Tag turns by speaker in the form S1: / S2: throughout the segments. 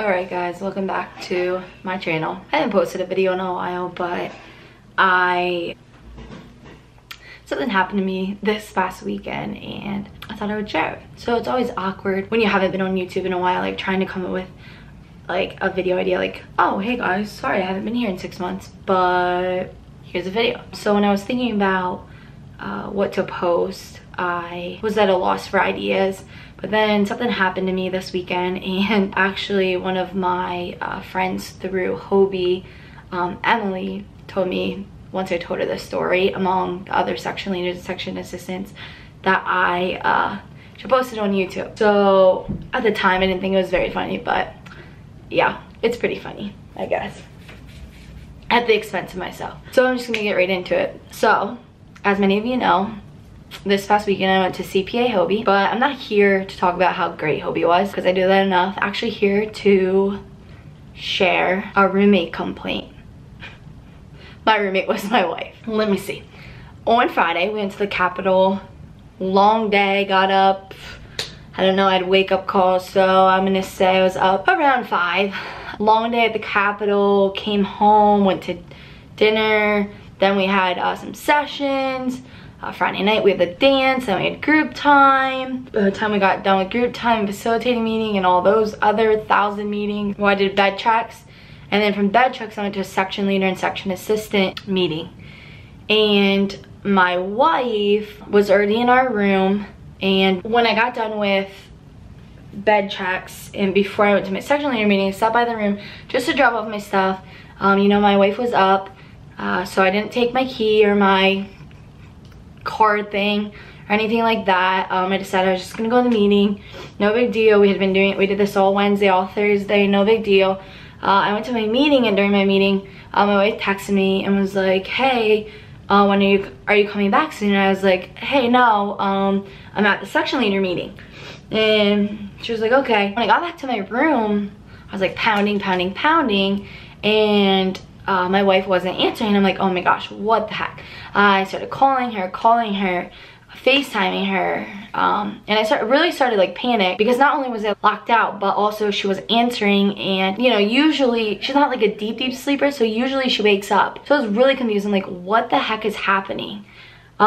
S1: Alright guys, welcome back to my channel. I haven't posted a video in a while, but something happened to me this past weekend and I thought I would share it. So it's always awkward when you haven't been on YouTube in a while, like trying to come up with like a video idea, like, oh hey guys, sorry I haven't been here in 6 months, but here's a video. So when I was thinking about what to post, I was at a loss for ideas. But then something happened to me this weekend, and actually one of my friends through Hobby, Emily, told me, once I told her this story, among the other section leaders and section assistants, that I should post it on YouTube. So at the time I didn't think it was very funny, but yeah, it's pretty funny, I guess, at the expense of myself. So I'm just gonna get right into it. So as many of you know, this past weekend I went to CPA HOBY, but I'm not here to talk about how great Hobby was because I do that enough. I'm actually here to share a roommate complaint. My roommate was my wife. Let me see. On Friday, we went to the Capitol. Long day, got up. I don't know, I had wake up calls, so I'm gonna say I was up around 5. Long day at the Capitol, came home, went to dinner. Then we had some sessions. Friday night we had the dance, then we had group time. By the time we got done with group time, facilitating meeting, and all those other 1,000 meetings, well, I did bed checks. And then from bed checks I went to a section leader and section assistant meeting. And my wife was already in our room, and when I got done with bed checks and before I went to my section leader meeting, I stopped by the room just to drop off my stuff. You know, my wife was up, so I didn't take my key or my card thing or anything like that. I decided I was just gonna go to the meeting. No big deal. We did this all Wednesday, all Thursday, no big deal. I went to my meeting, and during my meeting my wife texted me and was like, hey, when are you coming back soon? And I was like, hey, no, I'm at the section leader meeting. And she was like, okay. When I got back to my room, I was like pounding, and my wife wasn't answering. I'm like, oh my gosh, what the heck? I started calling her, FaceTiming her, and I really started like panic, because not only was I locked out, but also she was answering, and you know, usually she's not like a deep sleeper, so usually she wakes up. So I was really confused. I'm like, what the heck is happening? So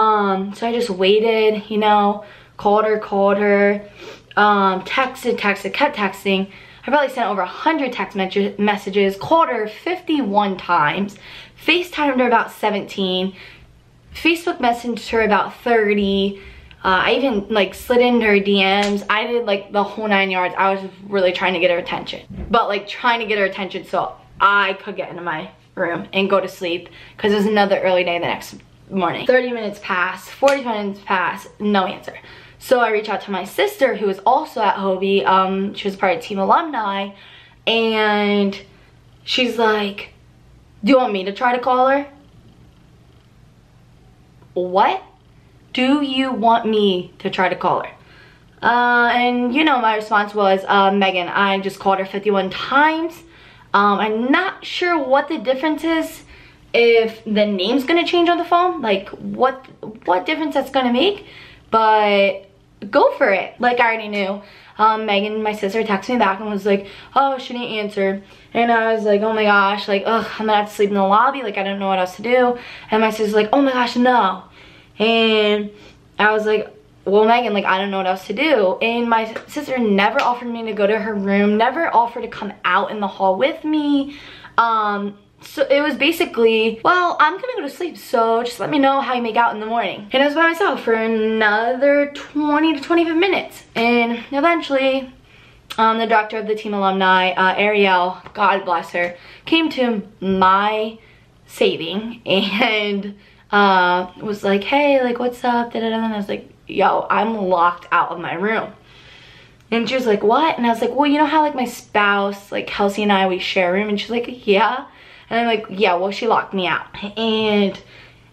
S1: I just waited, you know, called her, texted, kept texting. I probably sent over 100 text messages, called her 51 times, FaceTimed her about 17, Facebook messaged her about 30. I even like slid into her DMs. I did like the whole 9 yards. I was really trying to get her attention. But like trying to get her attention so I could get into my room and go to sleep, because it was another early day the next morning. 30 minutes passed, 40 minutes passed, no answer. So I reached out to my sister, who was also at Hobby. She was part of Team Alumni, and she's like, do you want me to try to call her? What? Do you want me to try to call her? And you know, my response was, Megan, I just called her 51 times. I'm not sure what the difference is, if the name's gonna change on the phone, like what difference that's gonna make, but go for it. Like I already knew. Megan, my sister, texted me back and was like, oh, she didn't answer. And I was like, oh my gosh, like, ugh, I'm gonna have to sleep in the lobby, like I don't know what else to do. And my sister's like, oh my gosh, no. And I was like, well, Megan, like I don't know what else to do. And my sister never offered me to go to her room, never offered to come out in the hall with me. So it was basically, well, I'm gonna go to sleep, so just let me know how you make out in the morning. And I was by myself for another 20 to 25 minutes. And eventually, the director of the Team Alumni, Ariel, God bless her, came to my saving and was like, hey, like what's up, and I was like, yo, I'm locked out of my room. And she was like, what? And I was like, well, you know how like my spouse, like Kelcie and I, we share a room? And she's like, yeah. And I'm like, yeah, well, she locked me out. And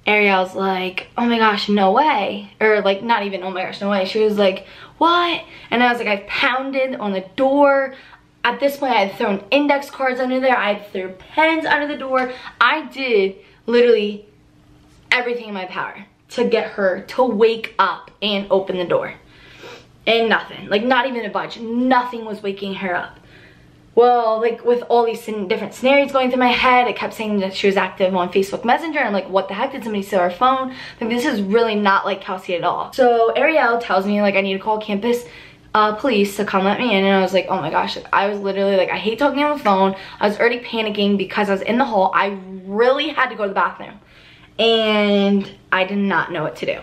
S1: Ariel's like, oh my gosh, no way. Or like, not even, oh my gosh, no way. She was like, what? And I was like, I pounded on the door. At this point, I had thrown index cards under there. I had thrown pens under the door. I did literally everything in my power to get her to wake up and open the door. And nothing, like not even a budge, nothing was waking her up. well, like with all these different scenarios going through my head, it kept saying that she was active on Facebook Messenger. I'm like, what the heck, did somebody steal our phone? Like, this is really not like Kelcie at all. So Ariel tells me like I need to call campus police to come let me in, and I was like, oh my gosh, like, I was literally like, I hate talking on the phone. I was already panicking because I was in the hall. I really had to go to the bathroom and I did not know what to do.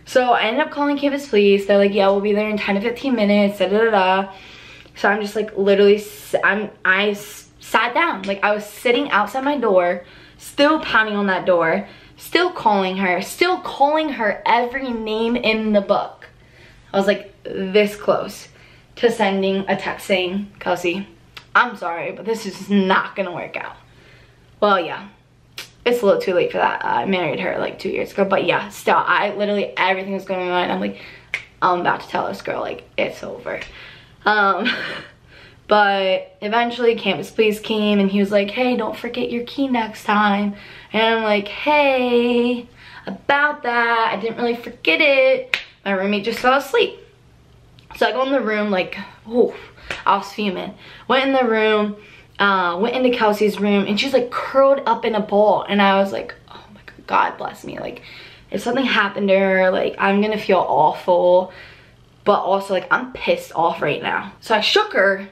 S1: So I ended up calling campus police. They're like, yeah, we'll be there in 10 to 15 minutes, da da da da. So I'm just like literally, I sat down. Like, I was sitting outside my door, still pounding on that door, still calling her every name in the book. I was like this close to sending a text saying, Kelcie, I'm sorry, but this is not gonna work out. Well, yeah, it's a little too late for that. I married her like 2 years ago, but yeah, still, I literally, everything was going on in my mind. I'm like, I'm about to tell this girl, like, it's over. But eventually campus police came and he was like, hey, don't forget your key next time. And I'm like, hey, about that, I didn't really forget it. My roommate just fell asleep. So I go in the room like, oh, I was fuming. Went in the room, went into Kelcie's room, and she's like curled up in a ball. And I was like, oh my God, bless me. Like, if something happened to her, like, I'm gonna feel awful. But also, like, I'm pissed off right now. So I shook her,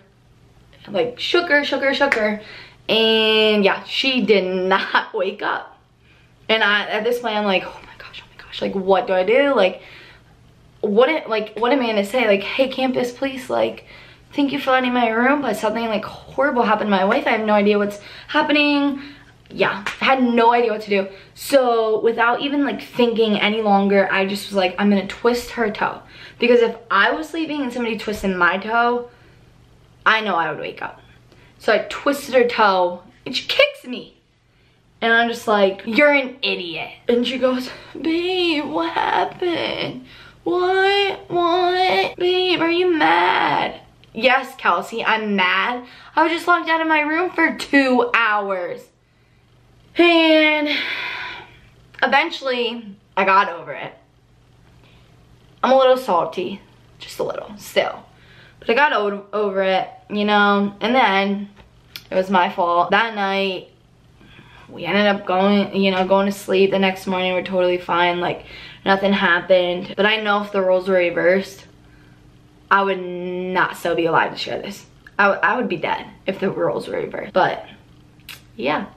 S1: like, shook her. And yeah, she did not wake up. And at this point, I'm like, oh my gosh, like, what do I do? Like, what am I gonna say? Like, hey, campus police, like, thank you for letting my room, but something like horrible happened to my wife. I have no idea what's happening. Yeah, I had no idea what to do. So without even like thinking any longer, I just was like, I'm gonna twist her toe. Because if I was sleeping and somebody twisted my toe, I know I would wake up. So I twisted her toe and she kicks me. And I'm just like, you're an idiot. And she goes, babe, what happened? What? Babe, are you mad? Yes, Kelcie, I'm mad. I was just locked out of my room for 2 hours. And eventually, I got over it. I'm a little salty, just a little, still. But I got over it, you know, and then it was my fault. That night, we ended up going to sleep. The next morning, we're totally fine, like, nothing happened. But I know if the roles were reversed, I would not still be alive to share this. I would be dead if the roles were reversed. But, yeah.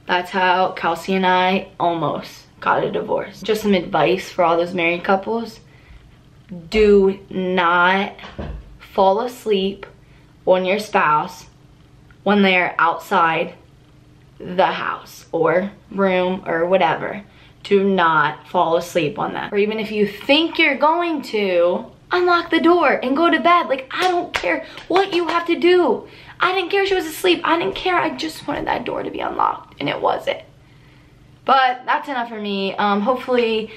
S1: That's how Kelcie and I almost got a divorce. Just some advice for all those married couples. Do not fall asleep on your spouse when they're outside the house or room or whatever. Do not fall asleep on them. Or even if you think you're going to, unlock the door and go to bed. Like, I don't care what you have to do. I didn't care she was asleep. I didn't care. I just wanted that door to be unlocked, and it wasn't. But that's enough for me. Hopefully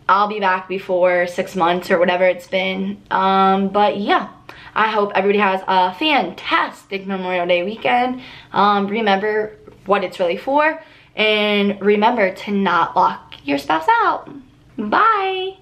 S1: I'll be back before 6 months or whatever it's been. But yeah, I hope everybody has a fantastic Memorial Day weekend. Remember what it's really for, and remember to not lock your spouse out. Bye.